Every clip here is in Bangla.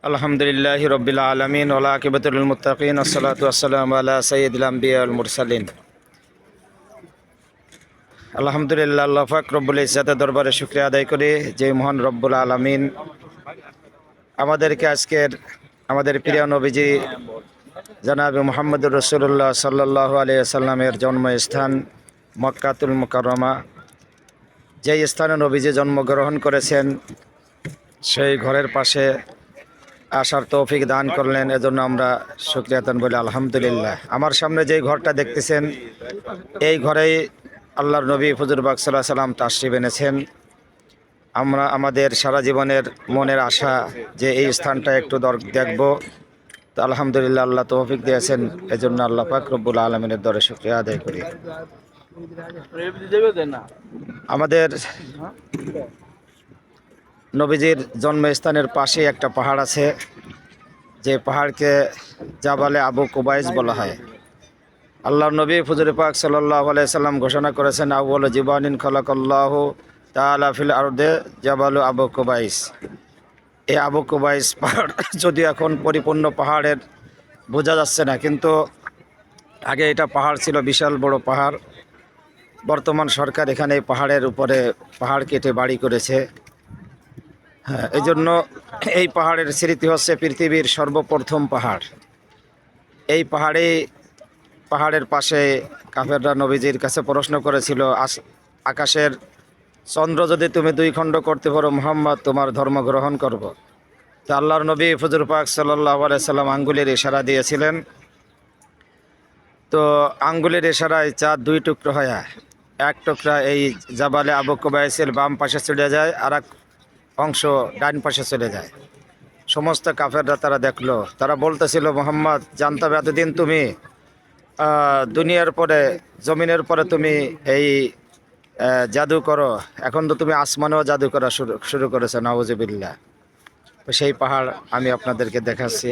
আলহামদুলিল্লাহ রব্বিল আলমিন ওলা আকিবাতুল মুত্তাকিন আসসালাতু আসসালামু আলা সাইয়্যিদিল আম্বিয়া ওয়াল মুরসালিন। আলহামদুলিল্লাহ, আল্লাহ পাক রব্বুল ইজ্জাতের দরবারে শুকরিয়া আদায় করি যে মহান রব্বুল আলমিন আমাদেরকে আজকের আমাদের প্রিয় নবীজি জনাবে মুহাম্মদুর রাসূলুল্লাহ সাল্লাল্লাহু আলাইহি ওয়াসাল্লামের জন্মস্থান মক্কাতুল মুকাররমা, যেই স্থানে নবীজি জন্মগ্রহণ করেছেন সেই ঘরের পাশে আসার তৌফিক দান করলেন। এজন্য আমরা শুকরিয়াতান বলি আলহামদুলিল্লাহ। আমার সামনে যেই ঘরটা দেখতেছেন এই ঘরেই আল্লাহর নবী হুজুর পাক সাল্লাল্লাহু আলাইহি ওয়াসাল্লাম তাশরিফ এনেছেন। আমরা আমাদের সারা জীবনের মনের আশা যে এই স্থানটা একটু দেখব, তো আলহামদুলিল্লাহ আল্লাহ তৌফিক দিয়েছেন। এজন্য আল্লাহ পাক রব্বুল আলামিনের দরে শুকরিয়া আদায় করি। আমাদের নবীজির জন্মস্থানের পাশে একটা পাহাড় আছে, যে পাহাড়কে জাবালে আবু কুবাইস বলা হয়। আল্লাহর নবী হুজুর পাক সাল্লাল্লাহু আলাইহি সাল্লাম ঘোষণা করেছেন, আউয়ালু জিবানিন খালাকাল্লাহু তাআলা ফিল আরদে জাবালু আবু কুবাইস। এই আবু কুবাইস পাহাড় যদি এখন পরিপূর্ণ পাহাড়ের বোঝা যাচ্ছে না, কিন্তু আগে এটা পাহাড় ছিল, বিশাল বড় পাহাড়। বর্তমান সরকার এখানে এই পাহাড়ের উপরে পাহাড় কেটে বাড়ি করেছে। হ্যাঁ, এই জন্য এই পাহাড়ের স্মৃতি হচ্ছে পৃথিবীর সর্বপ্রথম পাহাড়। এই পাহাড়ের পাশে কাফেররা নবীজির কাছে প্রশ্ন করেছিল, আকাশের চন্দ্র যদি তুমি দুই খণ্ড করতে পারো মুহাম্মদ, তোমার ধর্ম গ্রহণ করব। তো আল্লাহর নবী হুজুর পাক সাল্লাল্লাহু আলাইহি সাল্লাম আঙ্গুলের ইশারা দিয়েছিলেন। তো আঙ্গুলের ইশারায় চাঁদ দুই টুকরো হয়, এক টুকরা এই জাবালে আবু কুবাইসের বাম পাশে চলে যায়, আর এক অংশ ডান পাশে চলে যায়। সমস্ত কাফেররা তারা দেখলো, তারা বলতেছিল, মোহাম্মদ জানতাম এতদিন তুমি দুনিয়ার পরে জমিনের পরে তুমি এই জাদু করো, এখন তো তুমি আসমানেও জাদু করা শুরু করেছো, নাউজুবিল্লাহ। তো সেই পাহাড় আমি আপনাদেরকে দেখাচ্ছি।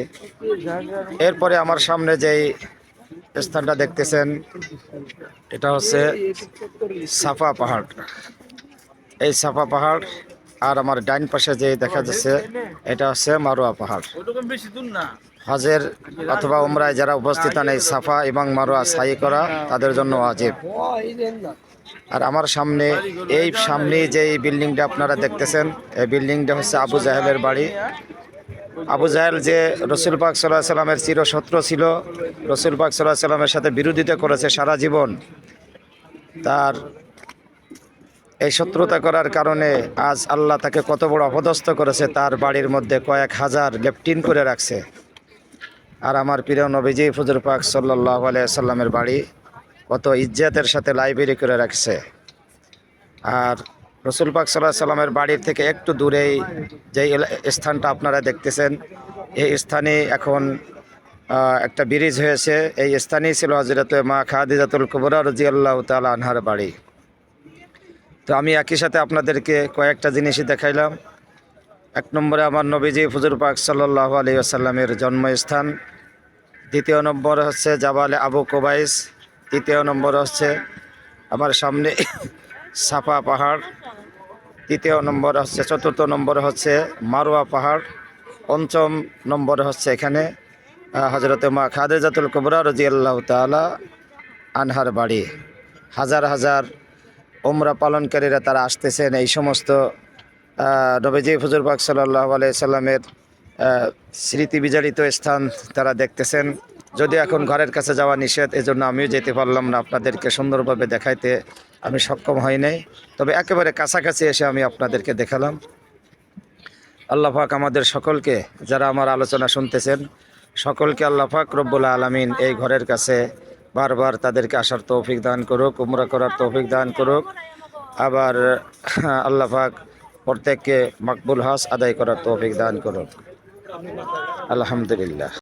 এরপরে আমার সামনে যেই স্থানটা দেখতেছেন এটা হচ্ছে সাফা পাহাড়। এই সাফা পাহাড়, আর আমার ডাইন পাশে যে দেখা যাচ্ছে এটা হচ্ছে মারোয়া পাহাড়। হজের অথবা উমরায় যারা উপস্থিত নেই, সাফা এবং মারোয়া সাই করা তাদের জন্য ওয়াজিব। আর আমার সামনে যেই বিল্ডিংটা আপনারা দেখতেছেন, এই বিল্ডিংটা হচ্ছে আবু জাহেলের বাড়ি। আবু জাহেল যে রসুল পাক সাল্লাল্লাহু আলাইহি সাল্লামের চিরশত্রু ছিল, রসুল পাক সাল্লাল্লাহু আলাইহি সাল্লামের সাথে বিরোধিতা করেছে সারা জীবন, তার এই শত্রুতা করার কারণে আজ আল্লাহ তাকে কত বড় অপদস্থ করেছে। তার বাড়ির মধ্যে কয়েক হাজার লেফটিন করে রাখছে। আর আমার প্রিয় নবীজি হুজুর পাক সাল্লাল্লাহু আলাইহি সাল্লামের বাড়ি কত ইজ্জতের সাথে লাইব্রেরি করে রাখছে। আর রসুল পাক সাল্লাল্লাহু আলাইহি সাল্লামের বাড়ির থেকে একটু দূরেই যেই স্থানটা আপনারা দেখতেছেন, এই স্থানে এখন একটা ব্রিজ হয়েছে। এই স্থানেই ছিল হযরত মা খাদিজাতুল কুবরা রাদিয়াল্লাহু তাআলা আনহার বাড়ি। তো আমি একই সাথে আপনাদেরকে কয়েকটা জিনিসই দেখাইলাম। এক নম্বরে আমার নবীজি হুজুর পাক সাল্লাল্লাহু আলাইহি ওয়াসাল্লামের জন্মস্থান, দ্বিতীয় নম্বর হচ্ছে জাবালে আবু কুবাইস, তৃতীয় নম্বর হচ্ছে আমার সামনে সাফা পাহাড়, তৃতীয় নম্বর হচ্ছে, চতুর্থ নম্বর হচ্ছে মারোয়া পাহাড়, পঞ্চম নম্বর হচ্ছে এখানে হযরত মা খাদিজাতুল কুবরা রাদিয়াল্লাহু তাআলা আনহার বাড়ি। হাজার হাজার উমরা পালনকারীরা তারা আসতেছেন এই সমস্ত নবীজি হুজুর পাক সাল্লাল্লাহু আলাইহি সাল্লামের স্মৃতি বিজড়িত স্থান তারা দেখতেছেন। যদি এখন ঘরের কাছে যাওয়া নিষেধ, এজন্য আমিও যেতে পারলাম না, আপনাদেরকে সুন্দরভাবে দেখাইতে আমি সক্ষম হই নাই। তবে একেবারে কাছাকাছি এসে আমি আপনাদেরকে দেখালাম। আল্লাহ পাক আমাদের সকলকে, যারা আমার আলোচনা শুনতেছেন সকলকে আল্লাহ পাক রব্বুল আলামিন এই ঘরের কাছে বারবার তাদেরকে আসার তৌফিক দান করুক, উমরা করার তৌফিক দান করুক। আবার আল্লাহ পাক প্রত্যেককে মকবুল হজ আদায় করার তৌফিক দান করুক। আলহামদুলিল্লাহ।